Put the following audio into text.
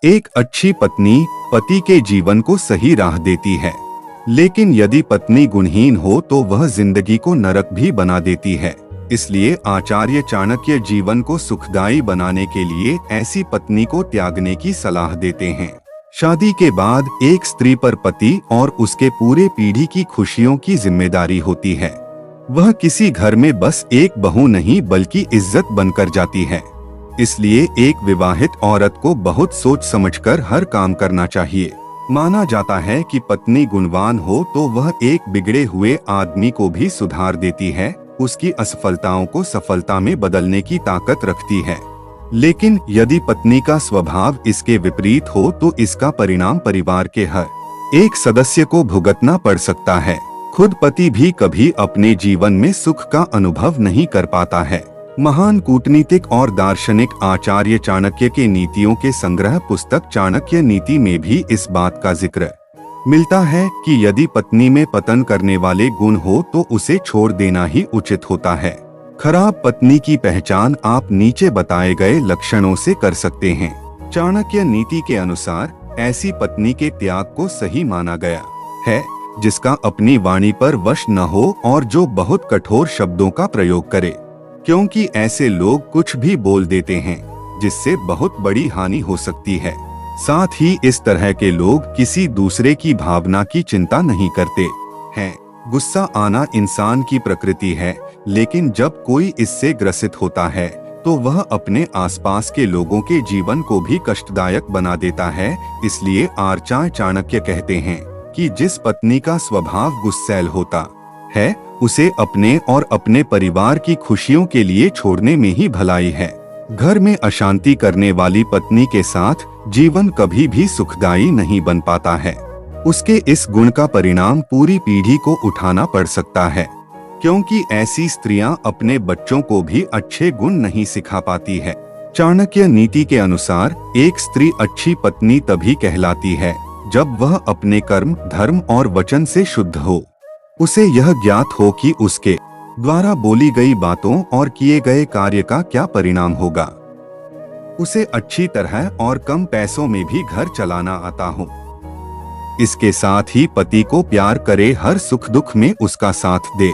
एक अच्छी पत्नी पति के जीवन को सही राह देती है, लेकिन यदि पत्नी गुणहीन हो तो वह जिंदगी को नरक भी बना देती है। इसलिए आचार्य चाणक्य जीवन को सुखदायी बनाने के लिए ऐसी पत्नी को त्यागने की सलाह देते हैं। शादी के बाद एक स्त्री पर पति और उसके पूरे पीढ़ी की खुशियों की जिम्मेदारी होती है। वह किसी घर में बस एक बहू नहीं बल्कि इज्जत बनकर जाती है। इसलिए एक विवाहित औरत को बहुत सोच समझकर हर काम करना चाहिए। माना जाता है कि पत्नी गुणवान हो तो वह एक बिगड़े हुए आदमी को भी सुधार देती है, उसकी असफलताओं को सफलता में बदलने की ताकत रखती है। लेकिन यदि पत्नी का स्वभाव इसके विपरीत हो तो इसका परिणाम परिवार के हर एक सदस्य को भुगतना पड़ सकता है। खुद पति भी कभी अपने जीवन में सुख का अनुभव नहीं कर पाता है। महान कूटनीतिक और दार्शनिक आचार्य चाणक्य के नीतियों के संग्रह पुस्तक चाणक्य नीति में भी इस बात का जिक्र मिलता है कि यदि पत्नी में पतन करने वाले गुण हो तो उसे छोड़ देना ही उचित होता है। खराब पत्नी की पहचान आप नीचे बताए गए लक्षणों से कर सकते हैं। चाणक्य नीति के अनुसार ऐसी पत्नी के त्याग को सही माना गया है जिसका अपनी वाणी पर वश न हो और जो बहुत कठोर शब्दों का प्रयोग करे, क्योंकि ऐसे लोग कुछ भी बोल देते हैं जिससे बहुत बड़ी हानि हो सकती है। साथ ही इस तरह के लोग किसी दूसरे की भावना की चिंता नहीं करते हैं। गुस्सा आना इंसान की प्रकृति है, लेकिन जब कोई इससे ग्रसित होता है तो वह अपने आसपास के लोगों के जीवन को भी कष्टदायक बना देता है। इसलिए आचार्य चाणक्य कहते हैं कि जिस पत्नी का स्वभाव गुस्सैल होता है उसे अपने और अपने परिवार की खुशियों के लिए छोड़ने में ही भलाई है। घर में अशांति करने वाली पत्नी के साथ जीवन कभी भी सुखदायी नहीं बन पाता है। उसके इस गुण का परिणाम पूरी पीढ़ी को उठाना पड़ सकता है, क्योंकि ऐसी स्त्रियां अपने बच्चों को भी अच्छे गुण नहीं सिखा पाती है। चाणक्य नीति के अनुसार एक स्त्री अच्छी पत्नी तभी कहलाती है जब वह अपने कर्म, धर्म और वचन से शुद्ध हो। उसे यह ज्ञात हो कि उसके द्वारा बोली गई बातों और किए गए कार्य का क्या परिणाम होगा। उसे अच्छी तरह और कम पैसों में भी घर चलाना आता हो। इसके साथ ही पति को प्यार करे, हर सुख दुख में उसका साथ दे।